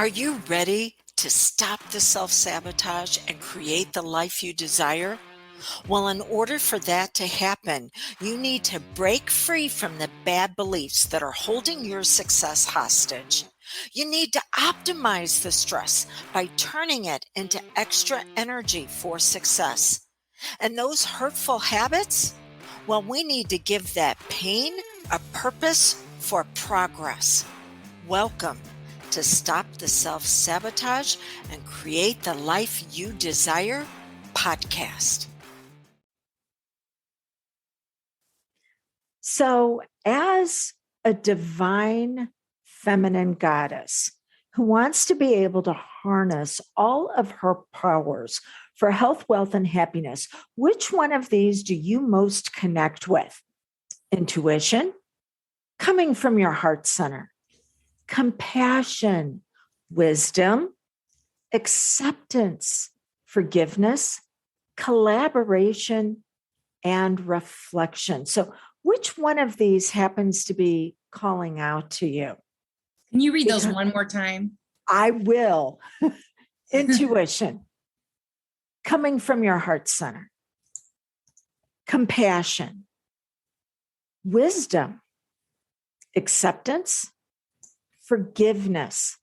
Are you ready to stop the self-sabotage and create the life you desire? Well, in order for that to happen, you need to break free from the bad beliefs that are holding your success hostage. You need to optimize the stress by turning it into extra energy for success. And those hurtful habits? Well, we need to give that pain a purpose for progress. Welcome to Stop the Self-Sabotage and Create the Life You Desire podcast. So, as a divine feminine goddess who wants to be able to harness all of her powers for health, wealth, and happiness, which one of these do you most connect with? Intuition, coming from your heart center, compassion, wisdom, acceptance, forgiveness, collaboration, and reflection. So, which one of these happens to be calling out to you? Can you read those one more time? I will. Intuition, coming from your heart center, compassion, wisdom, acceptance, forgiveness,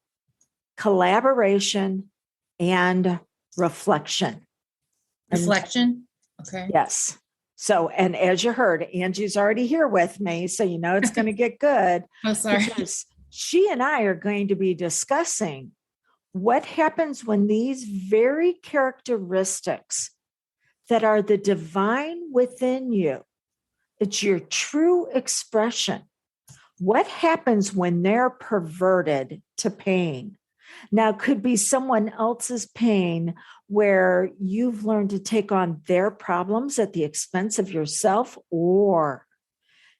collaboration, and reflection. Reflection? Okay. Yes. So, and as you heard, Angie's already here with me, so you know it's going to get good. Oh, sorry. Because she and I are going to be discussing what happens when these very characteristics that are the divine within you, it's your true expression. What happens when they're perverted to pain? Now, could be someone else's pain where you've learned to take on their problems at the expense of yourself, or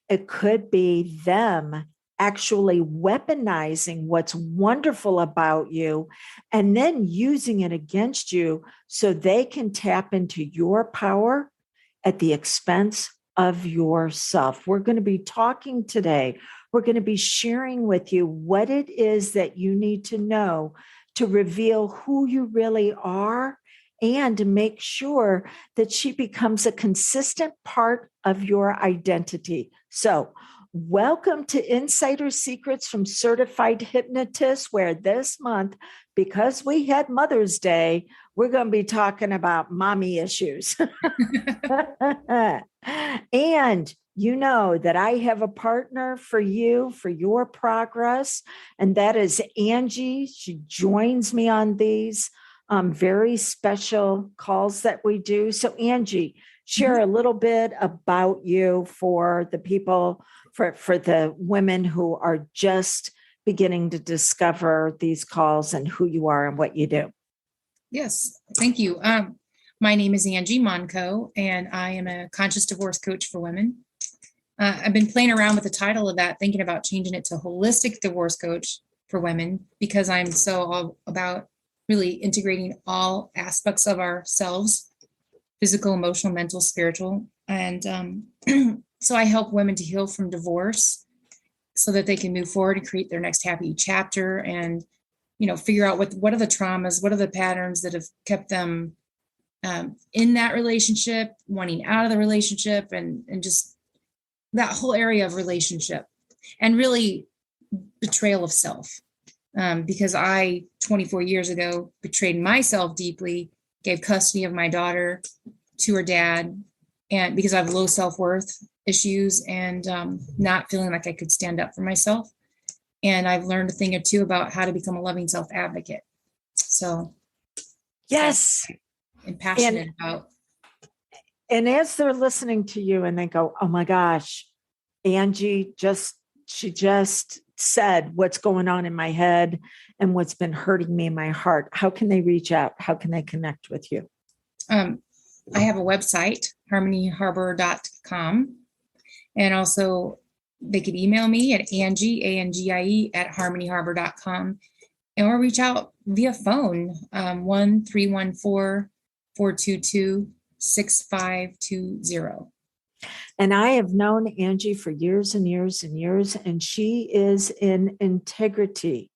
it could be them actually weaponizing what's wonderful about you and then using it against you so they can tap into your power at the expense of yourself. We're going to be talking today. We're going to be sharing with you what it is that you need to know to reveal who you really are and to make sure that she becomes a consistent part of your identity. So, welcome to Insider Secrets from Certified Hypnotists, where this month, because we had Mother's Day, we're going to be talking about mommy issues. And you know that I have a partner for you, for your progress, and that is Angie. She joins me on these very special calls that we do. So Angie, share a little bit about you for the people, for the women who are just beginning to discover these calls and who you are and what you do. Yes, thank you. My name is Angie Monco, and I am a conscious divorce coach for women. I've been playing around with the title of that, thinking about changing it to holistic divorce coach for women, because I'm so all about really integrating all aspects of ourselves, physical, emotional, mental, spiritual. And so I help women to heal from divorce so that they can move forward and create their next happy chapter and, figure out what are the traumas, what are the patterns that have kept them in that relationship, wanting out of the relationship, and just that whole area of relationship, and really betrayal of self. Because I, 24 years ago, betrayed myself deeply, gave custody of my daughter to her dad, and because I have low self-worth issues and not feeling like I could stand up for myself. And I've learned a thing or two about how to become a loving self-advocate. So, yes. I'm passionate about. And as they're listening to you and they go, oh my gosh, Angie she just said what's going on in my head and what's been hurting me in my heart. How can they reach out? How can they connect with you? I have a website, harmonyharbor.com. And also they could email me at Angie, ANGIE at harmonyharbor.com, or reach out via phone, 1-314-422-6520. And I have known Angie for years and years and years, and she is in integrity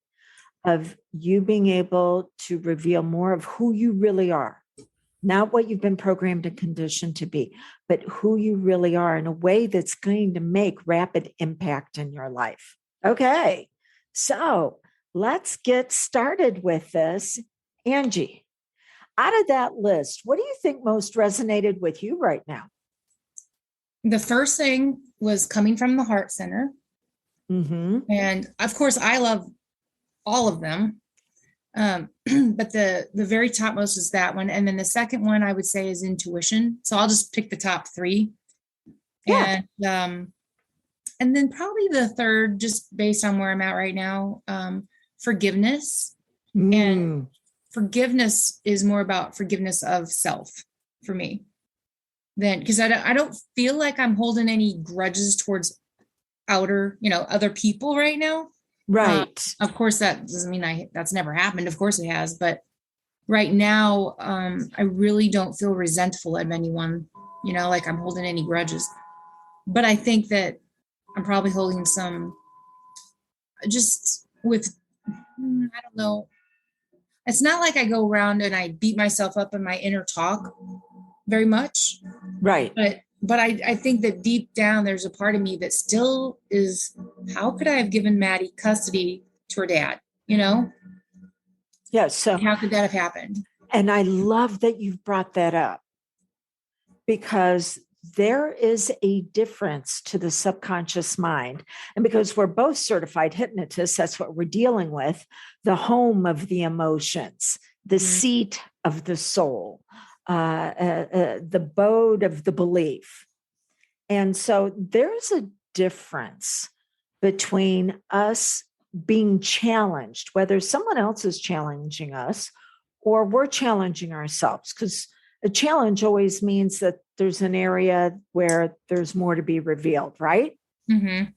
of you being able to reveal more of who you really are, not what you've been programmed and conditioned to be, but who you really are in a way that's going to make rapid impact in your life. Okay, so let's get started with this. Angie, out of that list, what do you think most resonated with you right now? The first thing was coming from the Heart Center. Mm-hmm. And of course, I love all of them. But the very topmost is that one. And then the second one I would say is intuition. So I'll just pick the top three. Yeah. And then probably the third, just based on where I'm at right now, forgiveness. And forgiveness is more about forgiveness of self for me. Then, because I don't feel like I'm holding any grudges towards other people right now. Right. Of course, that doesn't mean that's never happened. Of course it has. But right now, I really don't feel resentful of anyone, like I'm holding any grudges. But I think that I'm probably holding some just with, I don't know. It's not like I go around and I beat myself up in my inner talk very much. Right. But I think that deep down, there's a part of me that still is, how could I have given Maddie custody to her dad? Yeah. So how could that have happened? And I love that you've brought that up, because there is a difference to the subconscious mind. And because we're both certified hypnotists, that's what we're dealing with, the home of the emotions, the seat of the soul, the abode of the belief. And so there's a difference between us being challenged, whether someone else is challenging us or we're challenging ourselves, because a challenge always means that there's an area where there's more to be revealed, right? Mm-hmm.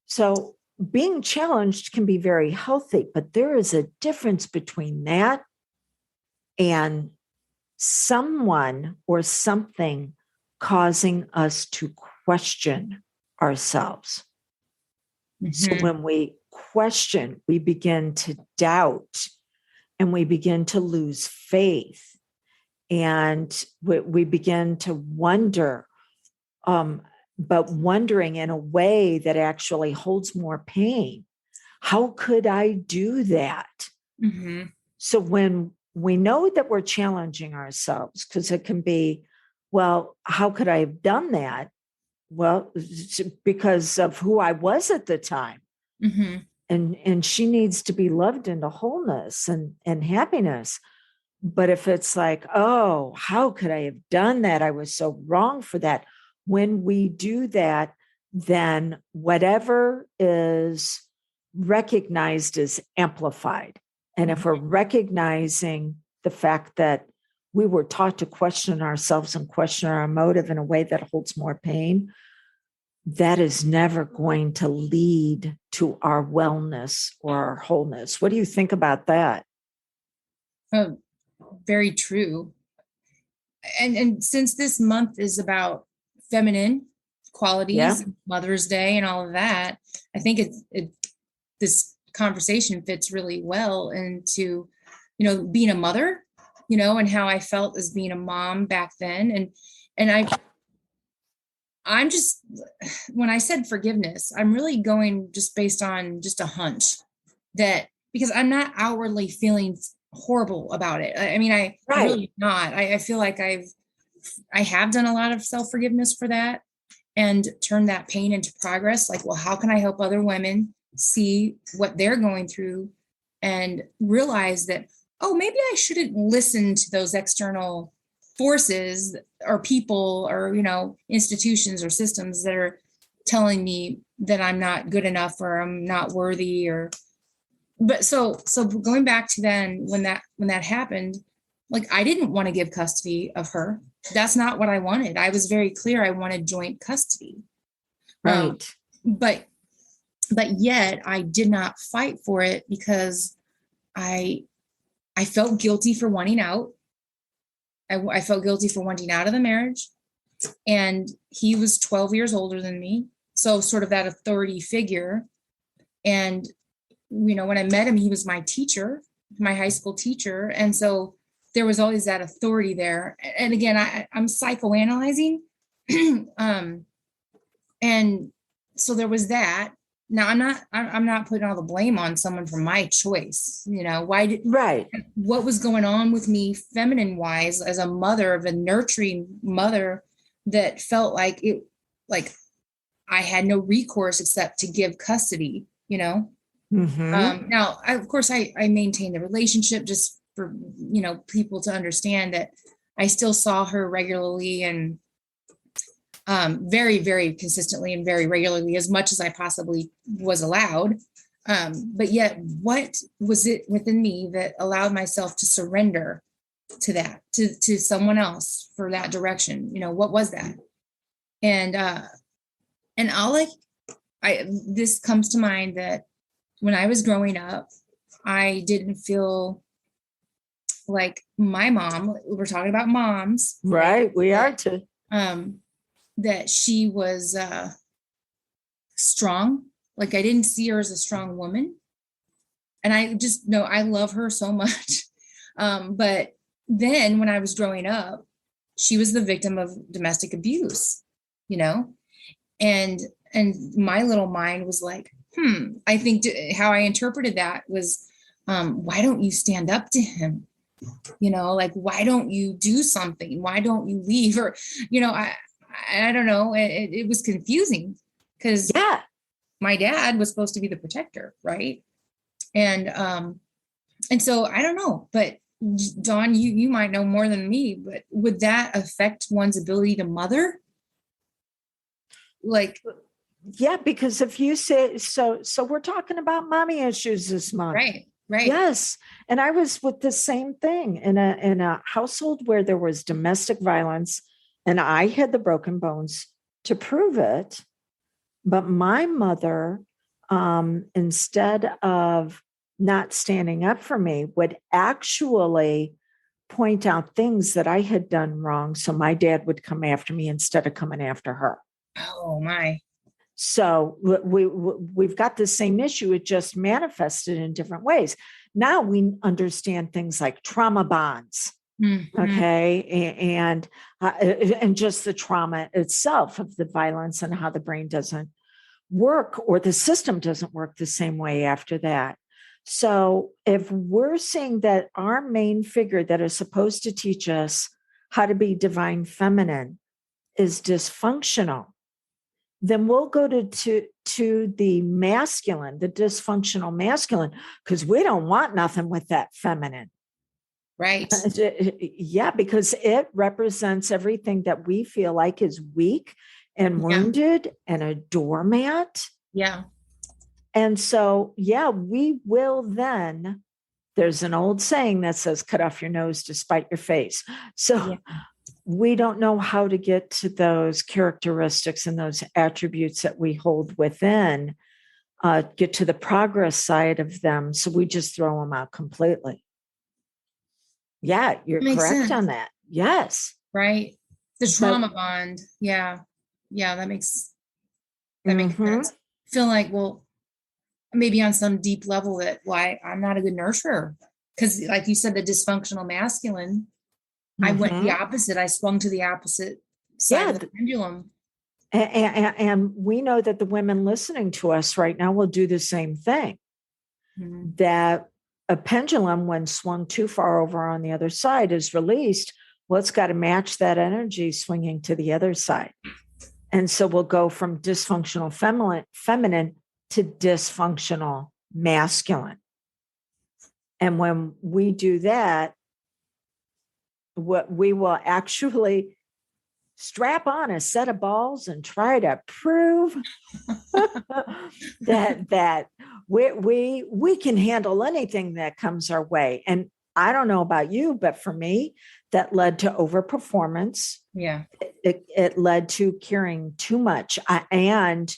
So being challenged can be very healthy, but there is a difference between that and someone or something causing us to question ourselves. Mm-hmm. So when we question, we begin to doubt and we begin to lose faith. And we begin to wonder, but wondering in a way that actually holds more pain. How could I do that? Mm-hmm. So when we know that we're challenging ourselves, because it can be, well, how could I have done that? Well, because of who I was at the time. Mm-hmm. And she needs to be loved into wholeness and happiness. But if it's like, oh, how could I have done that? I was so wrong for that. When we do that, then whatever is recognized is amplified. And if we're recognizing the fact that we were taught to question ourselves and question our motive in a way that holds more pain, that is never going to lead to our wellness or our wholeness. What do you think about that? Oh, very true. And since this month is about feminine qualities, Mother's Day and all of that, I think this conversation fits really well into, being a mother, and how I felt as being a mom back then. And I'm just, when I said forgiveness, I'm really going just based on just a hunch that, because I'm not outwardly feeling horrible about it. I mean, I really not. I feel like I have done a lot of self-forgiveness for that and turned that pain into progress. Like, well, how can I help other women see what they're going through and realize that, oh, maybe I shouldn't listen to those external forces or people or, institutions or systems that are telling me that I'm not good enough or I'm not worthy but so going back to then when that happened, like I didn't want to give custody of her. That's not what I wanted. I was very clear. I wanted joint custody. Right. But yet I did not fight for it because I felt guilty for wanting out. I felt guilty for wanting out of the marriage. And he was 12 years older than me. So sort of that authority figure. And when I met him, he was my teacher, my high school teacher. And so there was always that authority there. And again, I'm psychoanalyzing. And so there was that. Now I'm not putting all the blame on someone for my choice. Right. What was going on with me feminine wise as a mother, of a nurturing mother, that felt like I had no recourse except to give custody, Mm-hmm. Now, of course, I maintained the relationship just for, people to understand that I still saw her regularly and very, very consistently and very regularly, as much as I possibly was allowed. But yet, what was it within me that allowed myself to surrender to that, to someone else for that direction? What was that? And this comes to mind that when I was growing up, I didn't feel like my mom, we're talking about moms, Right. We are too. That she was strong. Like I didn't see her as a strong woman. And I just know I love her so much. But then when I was growing up, she was the victim of domestic abuse, and my little mind was like, I think how I interpreted that was, why don't you stand up to him? Like, why don't you do something? Why don't you leave? Or, I don't know. It was confusing because my dad was supposed to be the protector. Right. And so I don't know, but Dawn, you might know more than me, but would that affect one's ability to mother? Like, yeah, because if you say so we're talking about mommy issues this month. Right. Yes. And I was with the same thing in a household where there was domestic violence, and I had the broken bones to prove it. But my mother, instead of not standing up for me, would actually point out things that I had done wrong. So my dad would come after me instead of coming after her. Oh my. So we've got the same issue. It just manifested in different ways. Now we understand things like trauma bonds. Mm-hmm. Okay. And just the trauma itself of the violence and how the brain doesn't work, or the system doesn't work the same way after that. So if we're seeing that our main figure that is supposed to teach us how to be divine feminine is dysfunctional, then we'll go to the masculine, the dysfunctional masculine, because we don't want nothing with that feminine. Right. Yeah, because it represents everything that we feel like is weak and wounded and a doormat. Yeah. And so, we will then, there's an old saying that says, cut off your nose to spite your face. So we don't know how to get to those characteristics and those attributes that we hold within, get to the progress side of them. So we just throw them out completely. Yeah, you're correct on that. Yes. Right. The trauma bond. Yeah. Yeah. That makes sense. Feel like, well, maybe on some deep level that why I'm not a good nurturer. Because like you said, the dysfunctional masculine, I went the opposite. I swung to the opposite side of the pendulum. And we know that the women listening to us right now will do the same thing. Mm-hmm. That a pendulum, when swung too far over on the other side, is released. Well, it's got to match that energy swinging to the other side. And so we'll go from dysfunctional feminine to dysfunctional masculine. And when we do that, what we will actually strap on a set of balls and try to prove that we can handle anything that comes our way. And I don't know about you, but for me, that led to overperformance. Yeah. It led to caring too much and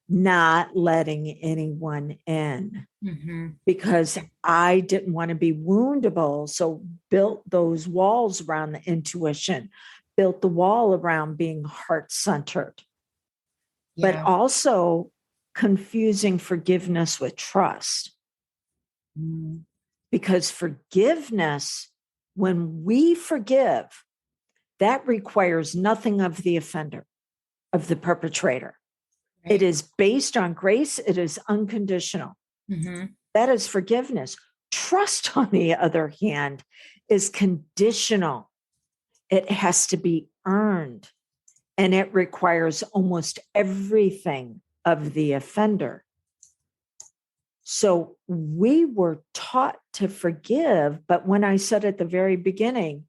not letting anyone in, because I didn't want to be woundable. So built those walls around the intuition, built the wall around being heart-centered, but also confusing forgiveness with trust. Because forgiveness, when we forgive, that requires nothing of the offender, of the perpetrator. Right. It is based on grace. It is unconditional. That is forgiveness. Trust, on the other hand, is conditional. It has to be earned, and it requires almost everything of the offender. So we were taught to forgive, but when I said at the very beginning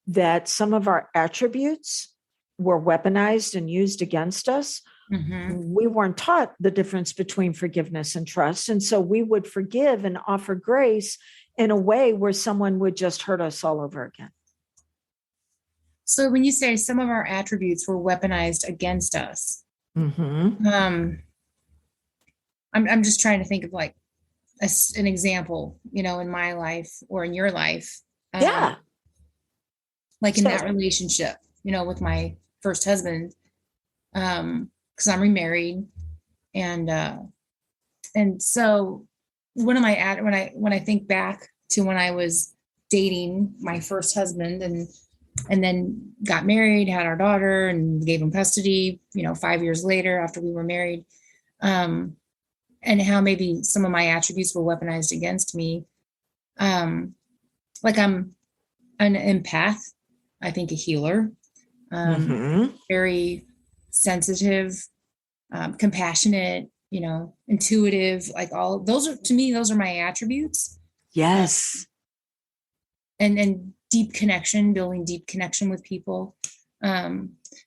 that some of our attributes were weaponized and used against us, we weren't taught the difference between forgiveness and trust. And so we would forgive and offer grace in a way where someone would just hurt us all over again. So when you say some of our attributes were weaponized against us, I'm just trying to think of like an example, in my life or in your life. Yeah. Like in that relationship, with my first husband, because I'm remarried, and so when I think back to when I was dating my first husband and then got married, had our daughter, and gave him custody, 5 years later after we were married, and how maybe some of my attributes were weaponized against me. Like I'm an empath, I think a healer, very sensitive, compassionate, intuitive, like all those are my attributes. Yes. And deep connection, building deep connection with people.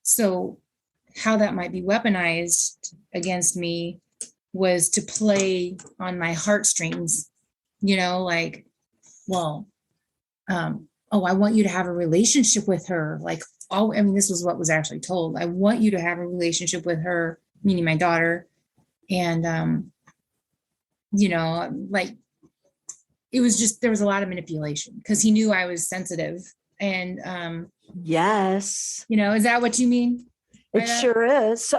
So how that might be weaponized against me was to play on my heartstrings, like, well, I want you to have a relationship with her. Like, this was what was actually told. I want you to have a relationship with her, meaning my daughter. And, like, it was just, there was a lot of manipulation because he knew I was sensitive. And, yes. Is that what you mean? It sure is.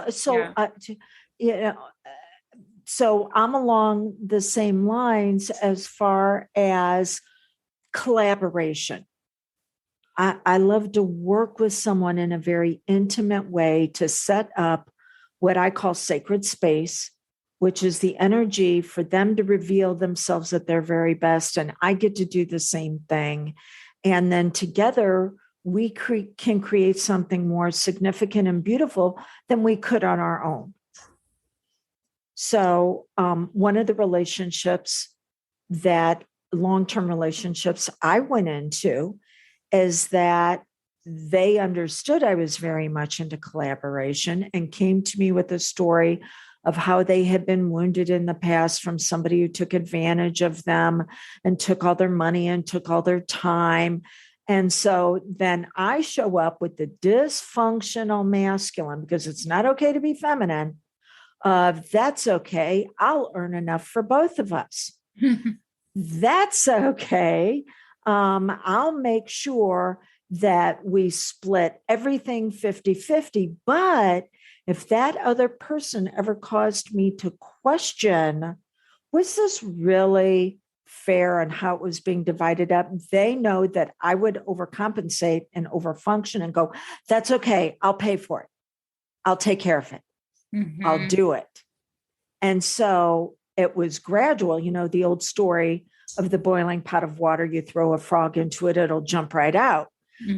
So I'm along the same lines as far as collaboration. I love to work with someone in a very intimate way to set up what I call sacred space, which is the energy for them to reveal themselves at their very best. And I get to do the same thing. And then together, we can create something more significant and beautiful than we could on our own. So one of the long-term relationships I went into is that they understood I was very much into collaboration and came to me with a story of how they had been wounded in the past from somebody who took advantage of them and took all their money and took all their time. And so then I show up with the dysfunctional masculine, because it's not okay to be feminine. That's okay. I'll earn enough for both of us. That's okay. I'll make sure that we split everything 50-50. But if that other person ever caused me to question, was this really fair and how it was being divided up, they know that I would overcompensate and overfunction and go, that's okay. I'll pay for it. I'll take care of it. I'll do it. And so it was gradual, the old story of the boiling pot of water, you throw a frog into it, it'll jump right out.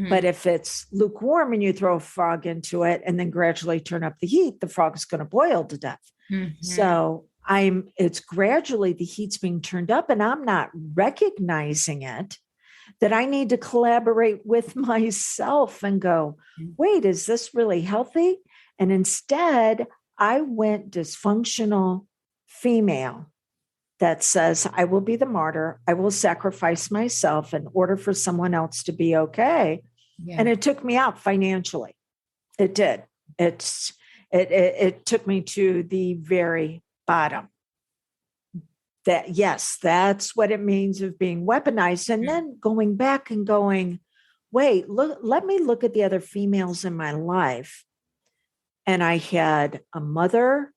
But if it's lukewarm and you throw a frog into it and then gradually turn up the heat, the frog is going to boil to death. So it's gradually the heat's being turned up and I'm not recognizing it, that I need to collaborate with myself and go, wait, is this really healthy? And instead I went dysfunctional female that says, I will be the martyr. I will sacrifice myself in order for someone else to be okay. Yeah. And it took me out financially. It did. It took me to the very bottom. That's what it means of being weaponized. And then going back and going, wait, let me look at the other females in my life. And I had a mother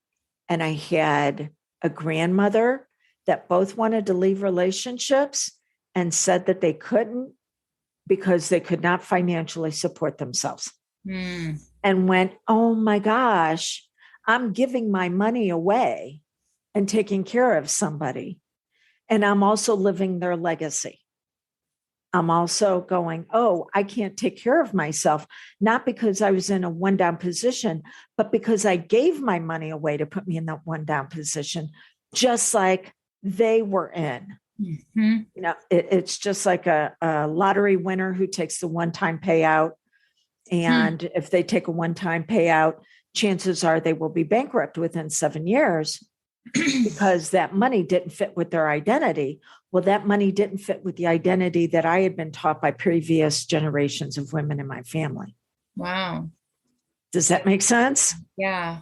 and I had a grandmother that both wanted to leave relationships and said that they couldn't because they could not financially support themselves. And went, oh my gosh, I'm giving my money away and taking care of somebody. And I'm also living their legacy. I'm also going, oh, I can't take care of myself, not because I was in a one down position, but because I gave my money away to put me in that one down position, just like they were in. You know, it's just like a lottery winner who takes the one-time payout. And if they take a one-time payout, chances are they will be bankrupt within 7 years because that money didn't fit with their identity. Well, that money didn't fit with the identity that I had been taught by previous generations of women in my family. Wow. Does that make sense? Yeah.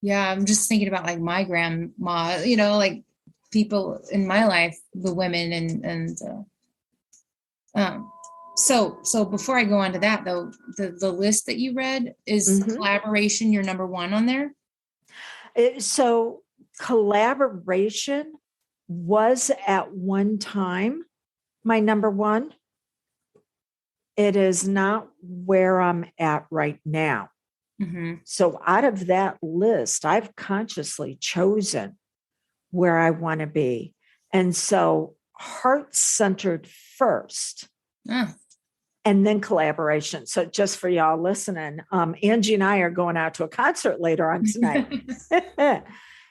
Yeah. I'm just thinking about like my grandma, you know, like people in my life, the women so before I go on to that though, the list that you read is collaboration your number one on there? So collaboration was at one time my number one. It is not where I'm at right now. So out of that list, I've consciously chosen where I want to be. And so heart-centered first. And then collaboration. So just for y'all listening, Angie and I are going out to a concert later on tonight.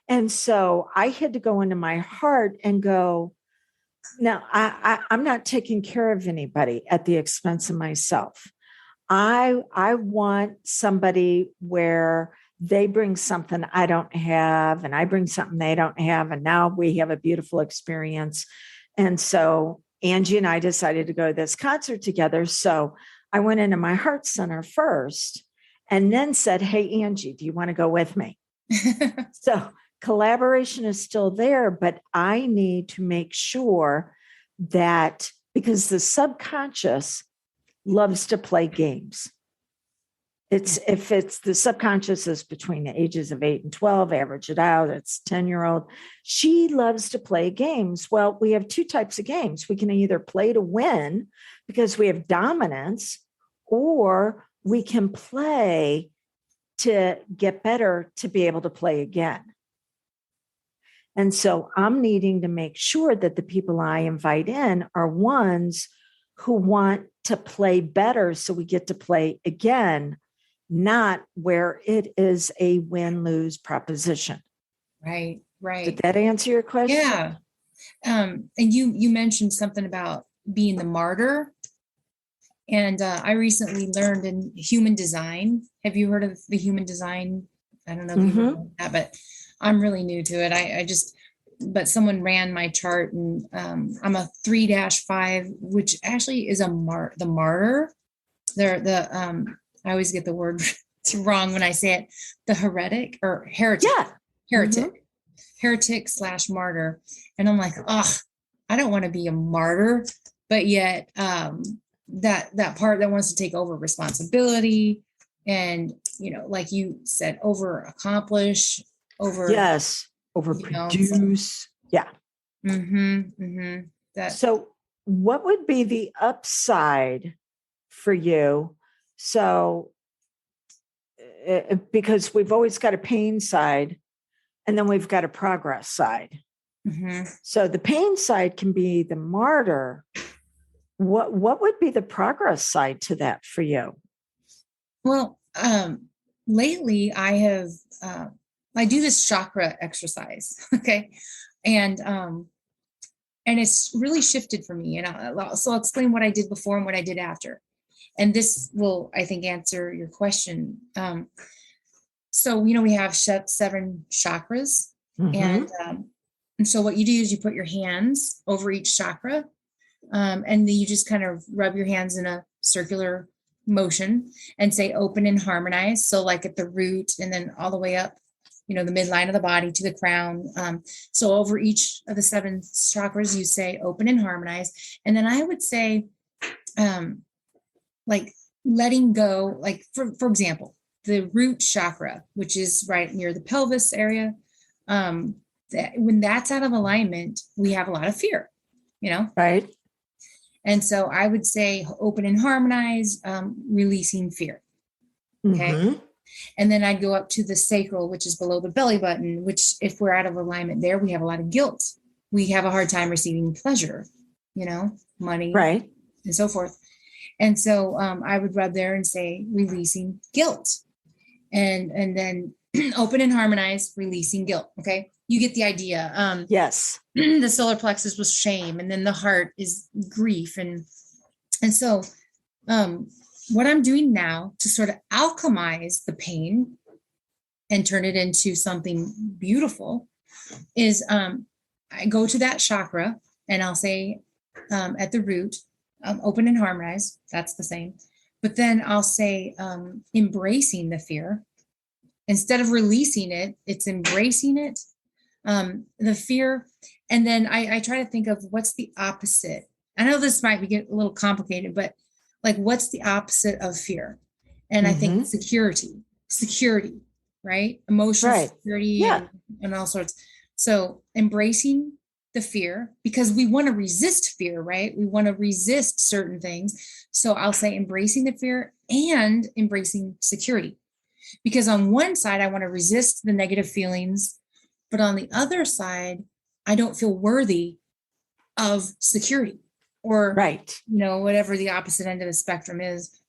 And so I had to go into my heart and go, now I'm not taking care of anybody at the expense of myself. I want somebody where they bring something I don't have and I bring something they don't have. And now we have a beautiful experience. And so Angie and I decided to go to this concert together. So I went into my heart center first and then said, hey, Angie, do you want to go with me? So collaboration is still there, but I need to make sure that because the subconscious loves to play games. If it's the subconscious is between the ages of 8 and 12, average it out, it's 10-year-old. She loves to play games. Well, we have two types of games. We can either play to win because we have dominance, or we can play to get better to be able to play again. And so I'm needing to make sure that the people I invite in are ones who want to play better so we get to play again, not where it is a win-lose proposition. Right. Did that answer your question? Yeah. And you mentioned something about being the martyr. And I recently learned in human design. Have you heard of the human design? I don't know if you've heard of that, but I'm really new to it. But someone ran my chart and I'm a 3-5, which actually is the martyr. I always get the word wrong when I say it, the heretic or heretic. Yeah. Heretic / martyr. And I'm like, I don't want to be a martyr, but yet that part that wants to take over responsibility and, you know, like you said, over accomplish, overproduce. So what would be the upside for you? So because we've always got a pain side and then we've got a progress side. So the pain side can be the martyr. What would be the progress side to that for you? Well, lately I have, I do this chakra exercise. Okay. And it's really shifted for me. And I'll explain what I did before and what I did after. And this will, I think, answer your question. So, you know, we have 7 chakras. And so what you do is you put your hands over each chakra. And then you just kind of rub your hands in a circular motion and say open and harmonize. So like at the root and then all the way up, you know, the midline of the body to the crown. So over each of the 7 chakras, you say open and harmonize. And then I would say, like letting go, like for example, the root chakra, which is right near the pelvis area. when that's out of alignment, we have a lot of fear, you know? Right. And so I would say open and harmonize, releasing fear. Okay. Mhm. And then I'd go up to the sacral, which is below the belly button, which if we're out of alignment there, we have a lot of guilt. We have a hard time receiving pleasure, you know, money, Right. and so forth. And so I would rub there and say, releasing guilt. And then open and harmonize, releasing guilt. Okay. You get the idea. Yes. The solar plexus was shame, and then the heart is grief. And so what I'm doing now to sort of alchemize the pain and turn it into something beautiful is I go to that chakra and I'll say at the root, open and harmonize. That's the same. But then I'll say embracing the fear. Instead of releasing it, it's embracing it, the fear. And then I try to think of what's the opposite. I know this might get a little complicated, but like, what's the opposite of fear? And I think security, right? Emotional security and all sorts. So embracing the fear, because we want to resist fear, right? We want to resist certain things. So I'll say embracing the fear and embracing security. Because on one side, I want to resist the negative feelings, but on the other side, I don't feel worthy of security or, you know, whatever the opposite end of the spectrum is.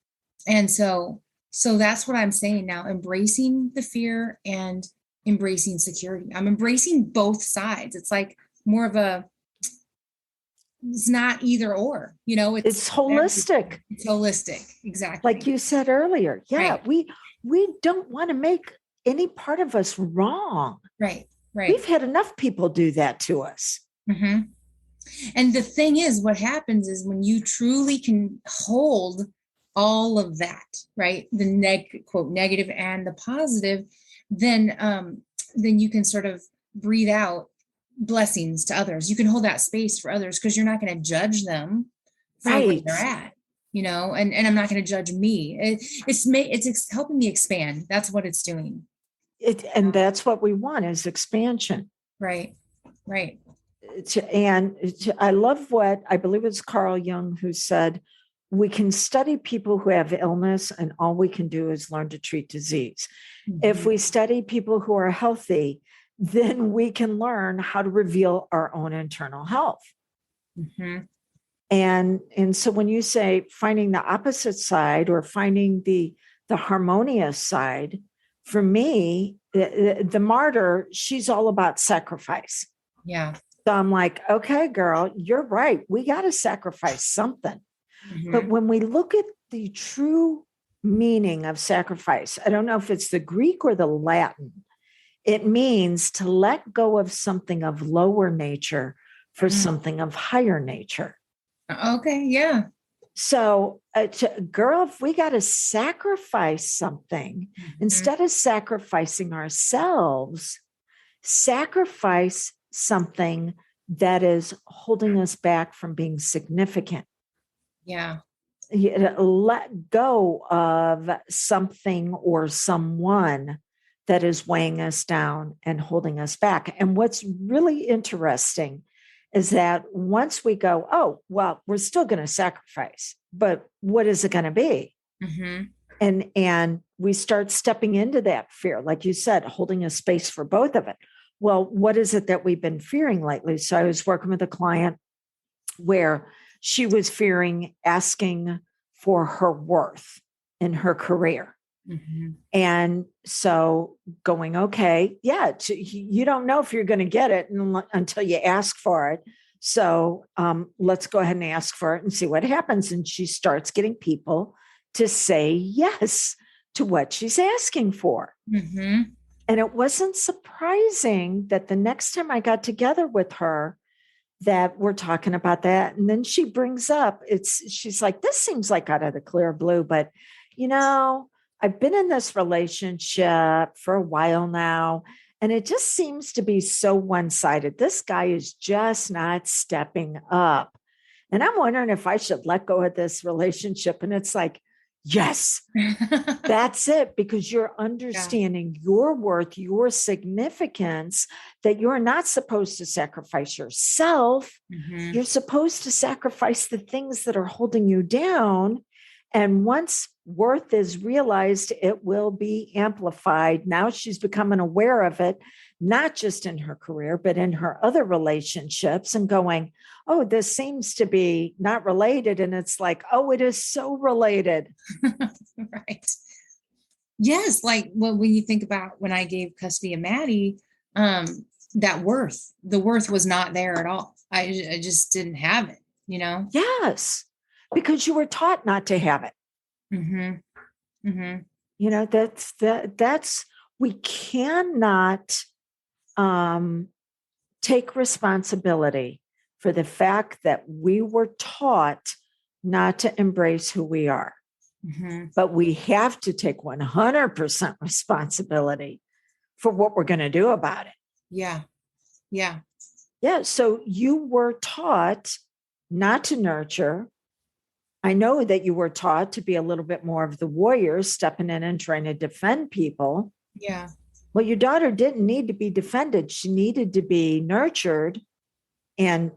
And so that's what I'm saying now, embracing the fear and embracing security. I'm embracing both sides. It's like more of it's not either or, you know, it's holistic. It's holistic. Exactly. Like you said earlier. Yeah. Right. We don't want to make any part of us wrong. Right. We've had enough people do that to us. Mm-hmm. And the thing is, what happens is when you truly can hold all of that, right? The quote negative and the positive, then you can sort of breathe out blessings to others. You can hold that space for others because you're not going to judge them for where they're at, you know, and I'm not going to judge me. It's helping me expand. That's what it's doing. And that's what we want is expansion. Right. And I love what I believe it's Carl Jung who said, we can study people who have illness and all we can do is learn to treat disease. Mm-hmm. If we study people who are healthy, then we can learn how to reveal our own internal health. Mm-hmm. And so when you say finding the opposite side or finding the harmonious side, for me, the martyr, she's all about sacrifice. Yeah. So I'm like, okay, girl, you're right. We got to sacrifice something. Mm-hmm. But when we look at the true meaning of sacrifice, I don't know if it's the Greek or the Latin, it means to let go of something of lower nature for something of higher nature. Okay, yeah. So, girl, if we got to sacrifice something, instead of sacrificing ourselves, sacrifice something that is holding us back from being significant. Yeah. Let go of something or someone that is weighing us down and holding us back. And what's really interesting is that once we go, oh, well, we're still going to sacrifice, but what is it going to be? Mm-hmm. And we start stepping into that fear, like you said, holding a space for both of it. Well, what is it that we've been fearing lately? So I was working with a client where she was fearing asking for her worth in her career. Mm-hmm. And so going, okay, yeah, you don't know if you're going to get it until you ask for it. So let's go ahead and ask for it and see what happens. And she starts getting people to say yes to what she's asking for. Mm-hmm. And it wasn't surprising that the next time I got together with her, that we're talking about that. And then she brings up, she's like, this seems like out of the clear blue, but you know, I've been in this relationship for a while now, and it just seems to be so one-sided. This guy is just not stepping up. And I'm wondering if I should let go of this relationship. And it's like, Yes, that's it, because you're understanding your worth, your significance, that you're not supposed to sacrifice yourself. Mhm. You're supposed to sacrifice the things that are holding you down. And once worth is realized, it will be amplified. Now she's becoming aware of it, not just in her career, but in her other relationships, and going, oh, this seems to be not related. And it's like, oh, it is so related. Right. Yes. Like, well, when you think about when I gave custody of Maddie, the worth was not there at all. I just didn't have it, you know? Yes, because you were taught not to have it. Mm-hmm. Mm-hmm. You know, that's we cannot take responsibility for the fact that we were taught not to embrace who we are. Mm-hmm. But we have to take 100% responsibility for what we're going to do about it. Yeah. Yeah. Yeah. So you were taught not to nurture. I know that you were taught to be a little bit more of the warrior, stepping in and trying to defend people. Yeah. Well, your daughter didn't need to be defended. She needed to be nurtured. And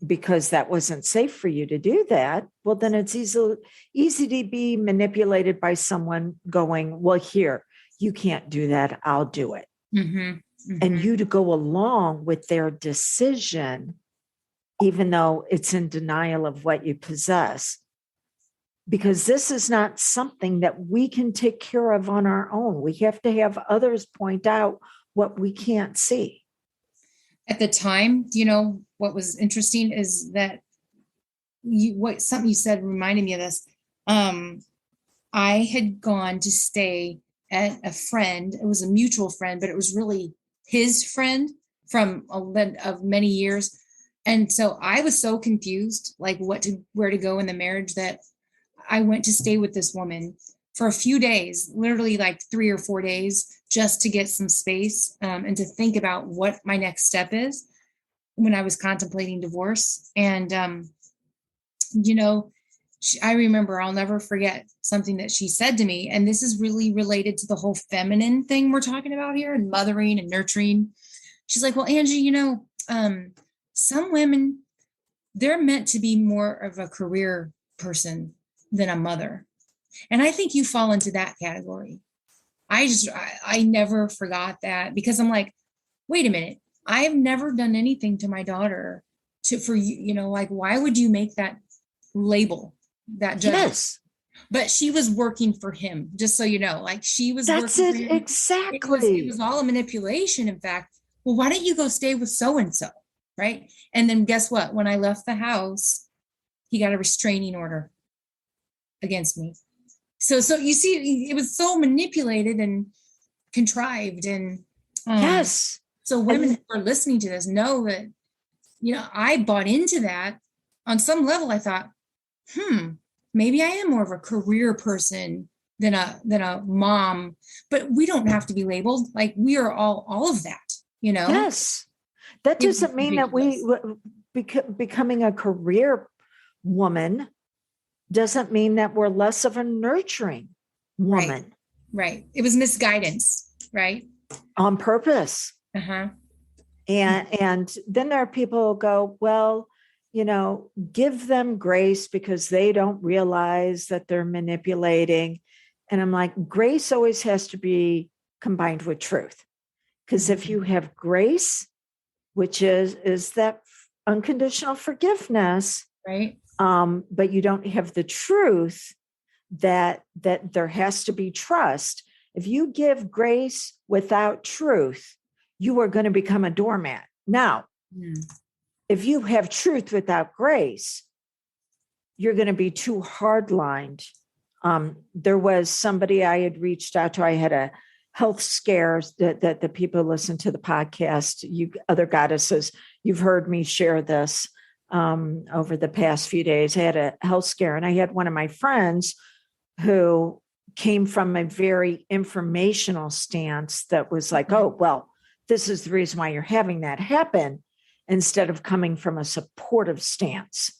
because that wasn't safe for you to do that, well, then it's easy to be manipulated by someone going, well, here, you can't do that. I'll do it. Mm-hmm. Mm-hmm. And you to go along with their decision, even though it's in denial of what you possess. Because this is not something that we can take care of on our own. We have to have others point out what we can't see. At the time, you know, what was interesting is that something you said reminded me of this. I had gone to stay at a friend. It was a mutual friend, but it was really his friend from of many years. And so I was so confused, like where to go in the marriage, that I went to stay with this woman for a few days, literally like 3 or 4 days, just to get some space and to think about what my next step is when I was contemplating divorce. And, you know, I remember, I'll never forget something that she said to me. And this is really related to the whole feminine thing we're talking about here, and mothering and nurturing. She's like, well, Angie, you know, some women, they're meant to be more of a career person than a mother. And I think you fall into that category. I never forgot that, because I'm like, wait a minute, I've never done anything to my daughter for you, you know, like, why would you make that label, that judgment? Yes. But she was working for him, just so you know, like she was That's working it. for him. Exactly. It was all a manipulation. In fact, well, why don't you go stay with so-and-so? Right. And then guess what? When I left the house, he got a restraining order against me. So you see, it was so manipulated and contrived. And yes. So women who are listening to this know that, you know, I bought into that. On some level, I thought, maybe I am more of a career person than a mom. But we don't have to be labeled. Like, we are all of that, you know? Yes. That doesn't mean that becoming a career woman doesn't mean that we're less of a nurturing woman. Right. It was misguidance, right? On purpose. Uh-huh. And then there are people who go, well, you know, give them grace because they don't realize that they're manipulating. And I'm like, grace always has to be combined with truth. Because if you have grace, which is that unconditional forgiveness, right? But you don't have the truth that there has to be trust. If you give grace without truth, you are going to become a doormat. Now, if you have truth without grace, you're going to be too hard-lined. There was somebody I had reached out to. I had a health scares that the people who listen to the podcast, you other goddesses, you've heard me share this over the past few days. I had a health scare, and I had one of my friends who came from a very informational stance that was like, oh, well, this is the reason why you're having that happen, instead of coming from a supportive stance.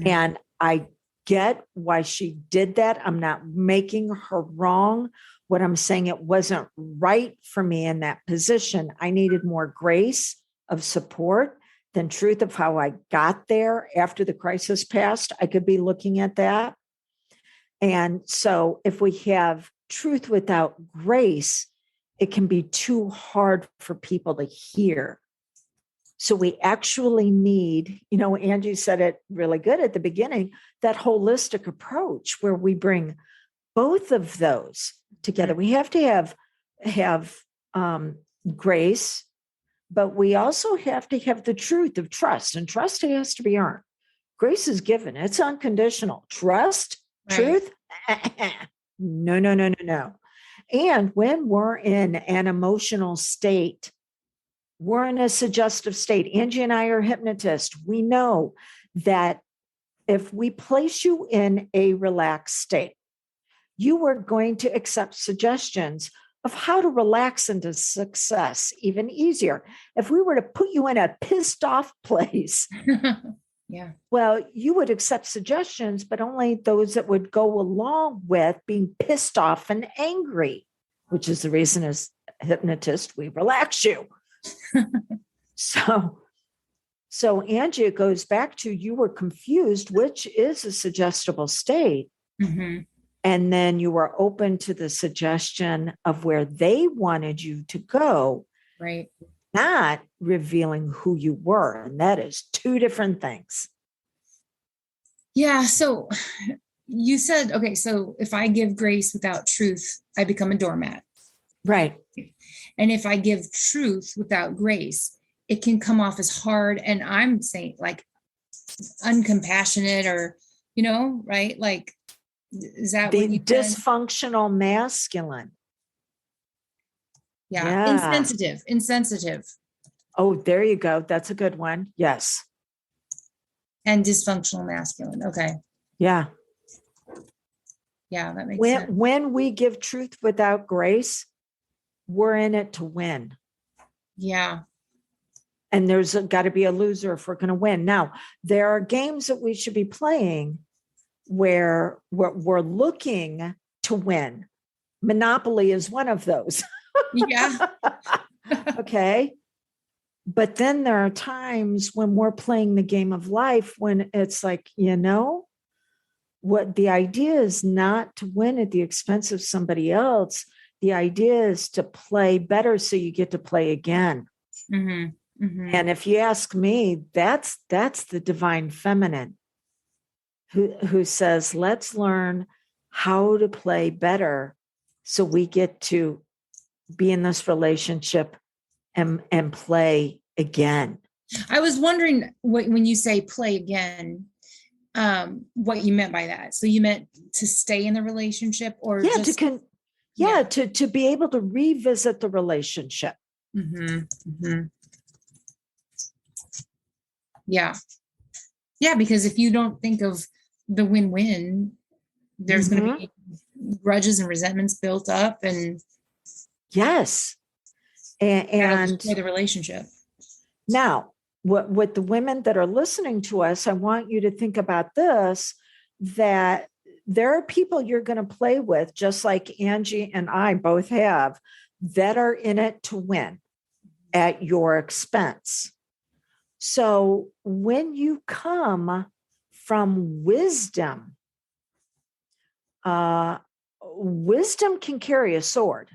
And I get why she did that. I'm not making her wrong. What I'm saying, it wasn't right for me in that position. I needed more grace of support than truth of how I got there after the crisis passed. I could be looking at that. And so if we have truth without grace, it can be too hard for people to hear. So we actually need, Angie said it really good at the beginning, that holistic approach where we bring both of those together. We have to have grace, but we also have to have the truth of trust, and trust has to be earned. Grace is given. It's unconditional. Trust, truth, no. And when we're in an emotional state, we're in a suggestive state. Angie and I are hypnotists. We know that if we place you in a relaxed state, you are going to accept suggestions of how to relax into success even easier. If we were to put you in a pissed off place, yeah, well, you would accept suggestions, but only those that would go along with being pissed off and angry, which is the reason as hypnotists, we relax you. So Angie, it goes back to you were confused, which is a suggestible state. Mm-hmm. And then you were open to the suggestion of where they wanted you to go, right? Not revealing who you were. And that is two different things. Yeah. So you said, okay, so if I give grace without truth, I become a doormat. Right. And if I give truth without grace, it can come off as hard. And I'm saying like uncompassionate or, right? Like, is that the what you dysfunctional masculine? Yeah. Insensitive. Oh, there you go. That's a good one. Yes. And dysfunctional masculine. Okay. Yeah. Yeah, that makes sense. When we give truth without grace, we're in it to win. Yeah. And there's got to be a loser if we're going to win. Now, there are games that we should be playing where we're looking to win. Monopoly is one of those. Yeah. Okay. But then there are times when we're playing the game of life when it's like, what the idea is not to win at the expense of somebody else. The idea is to play better so you get to play again. Mm-hmm. Mm-hmm. And if you ask me, that's the divine feminine who says, let's learn how to play better so we get to be in this relationship and play again. I was wondering when you say play again, what you meant by that. So you meant to stay in the relationship or to be able to revisit the relationship. Mm-hmm. Mm-hmm. Yeah. Yeah, because if you don't think of the win-win, there's going to be grudges and resentments built up and yes. And the relationship. Now, what the women that are listening to us, I want you to think about this, that there are people you're going to play with, just like Angie and I both have, that are in it to win at your expense. So when you come from wisdom, wisdom can carry a sword.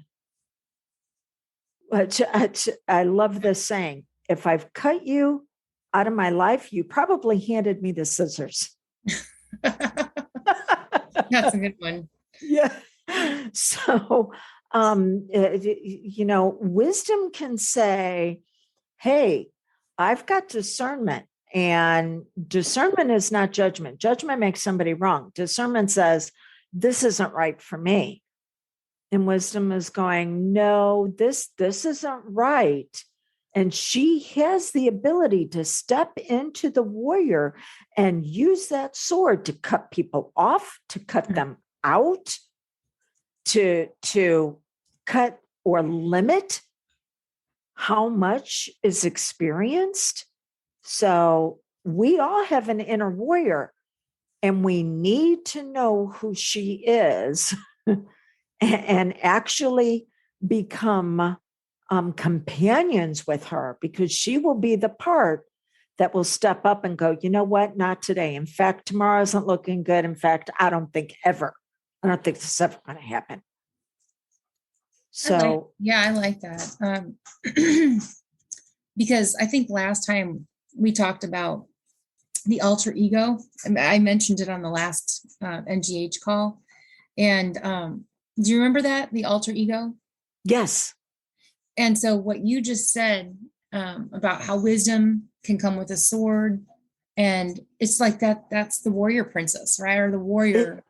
I love this saying. If I've cut you out of my life, you probably handed me the scissors. That's a good one. Yeah. So, wisdom can say, hey, I've got discernment, and discernment is not judgment. Judgment makes somebody wrong. Discernment says, this isn't right for me. And wisdom is going, no, this isn't right. And she has the ability to step into the warrior and use that sword to cut people off, to cut them out, to cut or limit how much is experienced. So we all have an inner warrior. and we need to know who she is and actually become companions with her, because she will be the part that will step up and go, you know what, not today. In fact, tomorrow isn't looking good. In fact, I don't think this is ever going to happen. So, I like that. Because I think last time we talked about the alter ego, I mentioned it on the last NGH call. And do you remember that, the alter ego? yes. And so what you just said about how wisdom can come with a sword, and it's like that's the warrior princess, right? Or the warrior.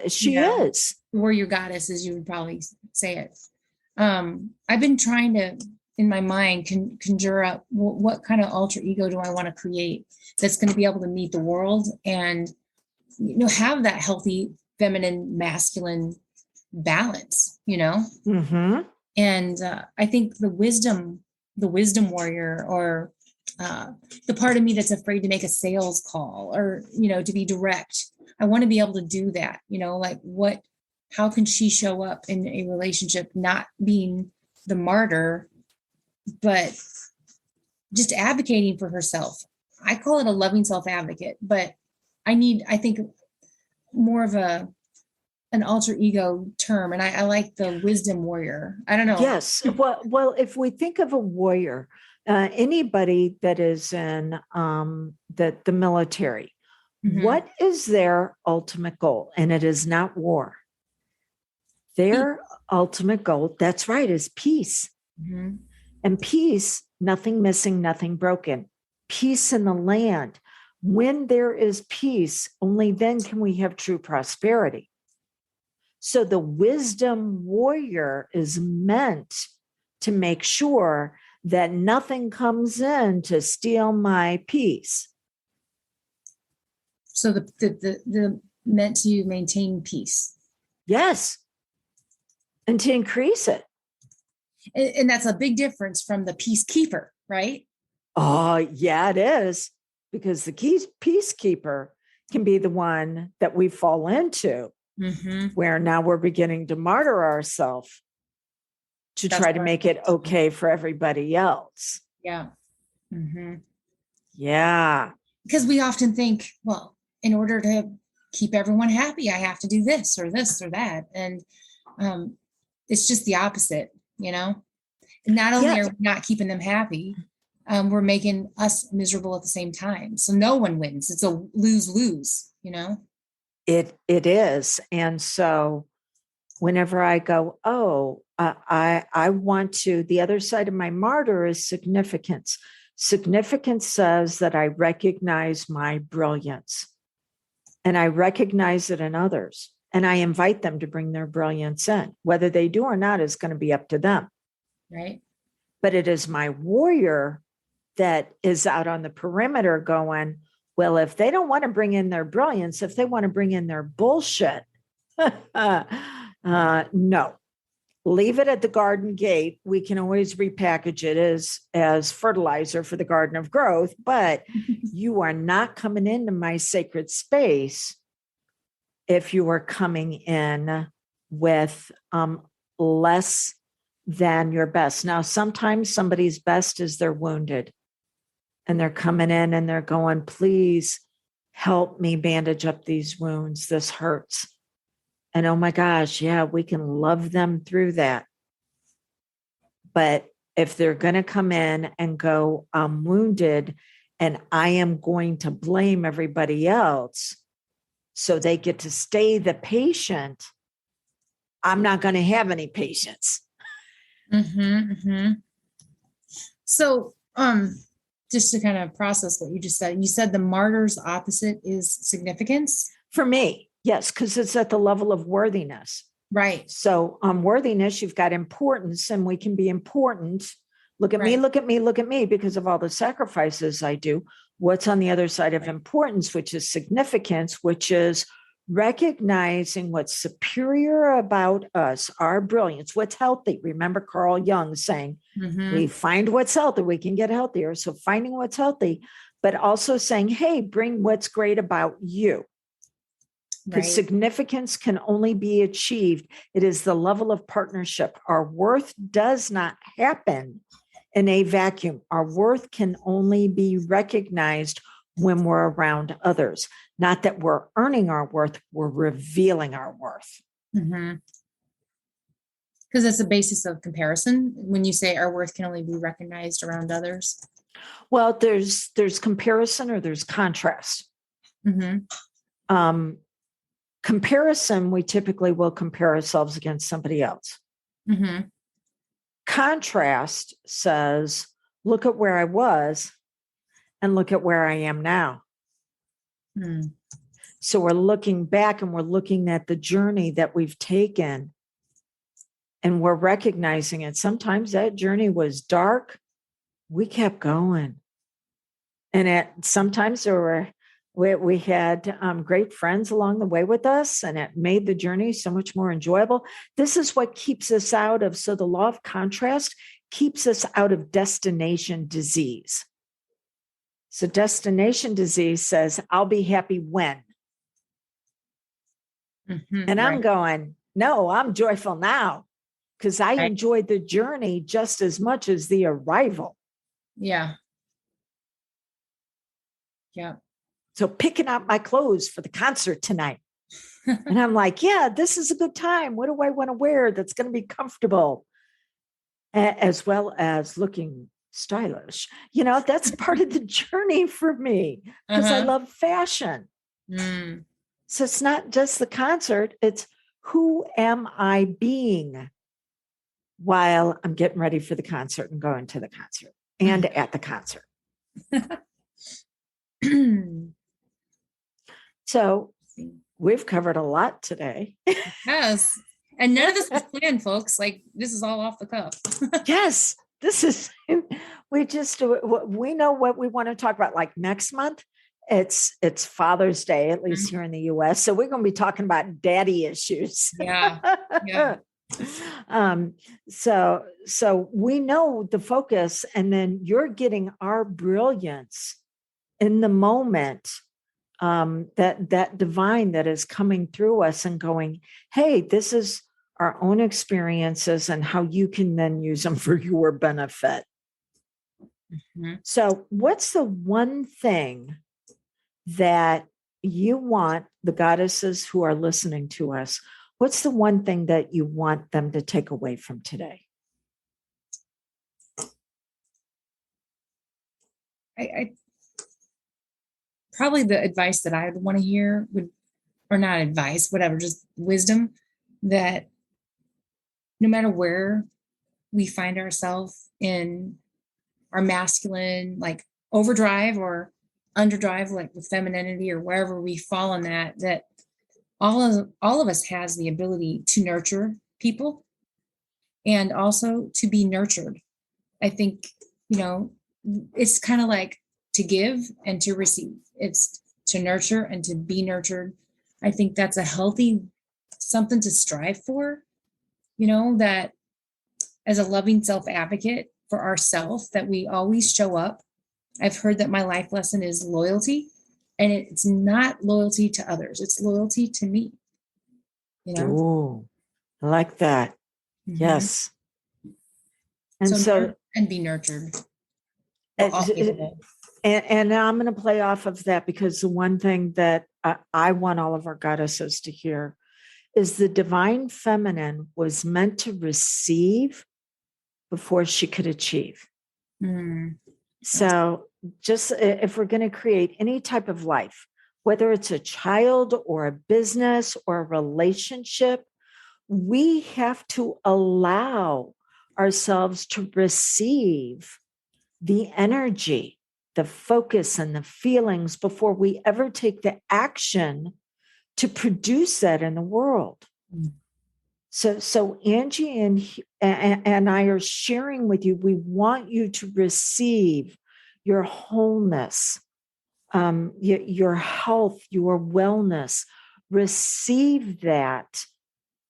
She is. Warrior goddess, as you would probably say it. I've been trying to, in my mind, conjure up what kind of alter ego do I want to create that's going to be able to meet the world and, have that healthy feminine masculine balance, Mm-hmm. And I think the wisdom warrior, or the part of me that's afraid to make a sales call, or, to be direct. I want to be able to do that, how can she show up in a relationship, not being the martyr, but just advocating for herself. I call it a loving self-advocate, but I think more of an alter ego term. And I like the wisdom warrior. I don't know. Yes. Well, if we think of a warrior, anybody that is in the military, Mhm. what is their ultimate goal? And it is not war. Their ultimate goal, that's right, is peace. Mm-hmm. And peace, nothing missing, nothing broken. Peace in the land. When there is peace, only then can we have true prosperity. So the wisdom warrior is meant to make sure that nothing comes in to steal my peace. So the meant to maintain peace. Yes. And to increase it. And that's a big difference from the peacekeeper, right? Oh, yeah, it is. Because the peacekeeper can be the one that we fall into, mm-hmm. where now we're beginning to martyr ourselves to try to make it okay for everybody else. Yeah. Mm-hmm. Yeah. Because we often think, well, in order to keep everyone happy, I have to do this or that. And it's just the opposite, Not only are we not keeping them happy, we're making us miserable at the same time. So no one wins. It's a lose-lose, It is. And so whenever I go, I want to, the other side of my martyr is significance. Significance says that I recognize my brilliance and I recognize it in others. And I invite them to bring their brilliance in. Whether they do or not is going to be up to them. Right. But it is my warrior that is out on the perimeter going, well, if they don't want to bring in their brilliance, if they want to bring in their bullshit, no. Leave it at the garden gate. We can always repackage it as fertilizer for the garden of growth, but you are not coming into my sacred space if you are coming in with less than your best. Now, sometimes somebody's best is they're wounded and they're coming in and they're going, please help me bandage up these wounds. This hurts. And oh my gosh, yeah, we can love them through that. But if they're going to come in and go, I'm wounded and I am going to blame everybody else so they get to stay the patient, I'm not going to have any patience. Mm-hmm, mm-hmm. So, just to kind of process what you just said, you said the martyr's opposite is significance? For me, yes, because it's at the level of worthiness. Right. So worthiness, you've got importance, and we can be important. Look at me, look at me, look at me, because of all the sacrifices I do. What's on the other side of importance, which is significance, which is recognizing what's superior about us, our brilliance, what's healthy. Remember Carl Jung saying, we find what's healthy, we can get healthier. So finding what's healthy, but also saying, hey, bring what's great about you. because Right. significance can only be achieved. It is the level of partnership. Our worth does not happen in a vacuum. Our worth can only be recognized when we're around others. Not that we're earning our worth, we're revealing our worth. Because it's the basis of comparison. When you say our worth can only be recognized around others. Well, there's comparison or there's contrast. Comparison, we typically will compare ourselves against somebody else. Contrast says, look at where I was and look at where I am now. So we're looking back and we're looking at the journey that we've taken and we're recognizing it. Sometimes that journey was dark. We kept going. And sometimes we had great friends along the way with us, and it made the journey so much more enjoyable. This is what keeps us out of, so the law of contrast keeps us out of destination disease. So destination disease says, I'll be happy when. And I'm going, no, I'm joyful now because I enjoyed the journey just as much as the arrival. Yeah. So picking out my clothes for the concert tonight. And I'm like, yeah, this is a good time. What do I want to wear that's going to be comfortable? As well as looking stylish. That's part of the journey for me because I love fashion. So it's not just the concert. It's who am I being while I'm getting ready for the concert and going to the concert and at the concert. So we've covered a lot today. Yes. And none of this was planned, folks. Like, this is all off the cuff. Yes. This is, we know what we want to talk about. Like next month, it's Father's Day, at least here in the US. So we're going to be talking about daddy issues. Yeah. So we know the focus, and then you're getting our brilliance in the moment, that divine that is coming through us and going, hey, this is our own experiences and how you can then use them for your benefit. So what's the one thing that you want the goddesses who are listening to us, what's the one thing that you want them to take away from today? I probably the advice that I would want to hear would, or not advice, whatever, just wisdom, that no matter where we find ourselves in our masculine, like overdrive or underdrive, like with femininity or wherever we fall in that all of us has the ability to nurture people and also to be nurtured. I think, it's kind of like to give and to receive. It's to nurture and to be nurtured. I think that's a healthy something to strive for, that as a loving self-advocate for ourselves, that we always show up. I've heard that my life lesson is loyalty, and it's not loyalty to others. It's loyalty to me. Oh, I like that. Yes. And so and be nurtured. And I'm going to play off of that, because the one thing that I want all of our goddesses to hear is the divine feminine was meant to receive before she could achieve. So just if we're going to create any type of life, whether it's a child or a business or a relationship, we have to allow ourselves to receive the energy, the focus, and the feelings before we ever take the action to produce that in the world. So Angie and I are sharing with you, we want you to receive your wholeness, your health, your wellness. Receive that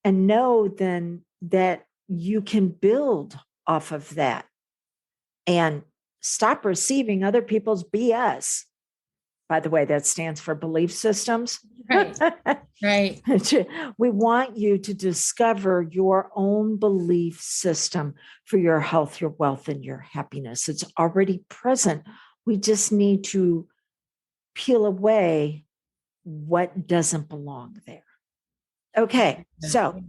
and know then that you can build off of that and stop receiving other people's BS. By the way, that stands for belief systems. Right. Right. We want you to discover your own belief system for your health, your wealth, and your happiness. It's already present. We just need to peel away what doesn't belong there. Okay, so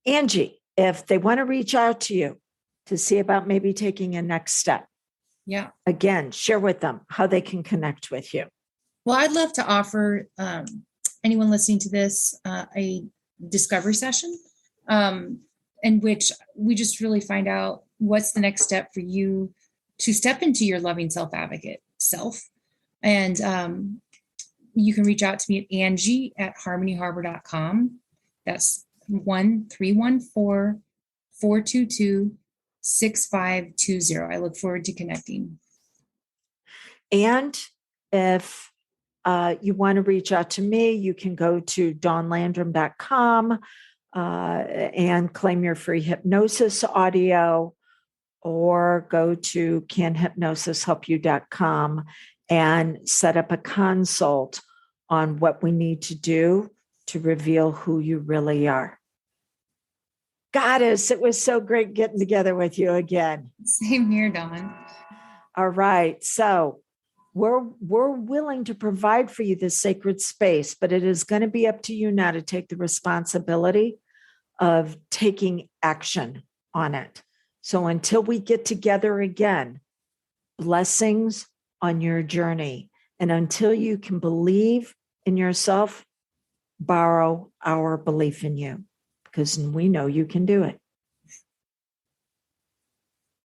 Angie, if they want to reach out to you to see about maybe taking a next step, Yeah. again, share with them how they can connect with you. Well, I'd love to offer anyone listening to this a discovery session in which we just really find out what's the next step for you to step into your loving self-advocate self. And you can reach out to me at Angie@harmonyharbor.com. That's 1-314-422-6520. I look forward to connecting. And if you want to reach out to me, you can go to dawnlandrum.com and claim your free hypnosis audio, or go to canhypnosishelpyou.com and set up a consult on what we need to do to reveal who you really are. Goddess, it was so great getting together with you again. Same here, Dawn. All right. So we're willing to provide for you this sacred space, but it is going to be up to you now to take the responsibility of taking action on it. So until we get together again, blessings on your journey. And until you can believe in yourself, borrow our belief in you, because we know you can do it.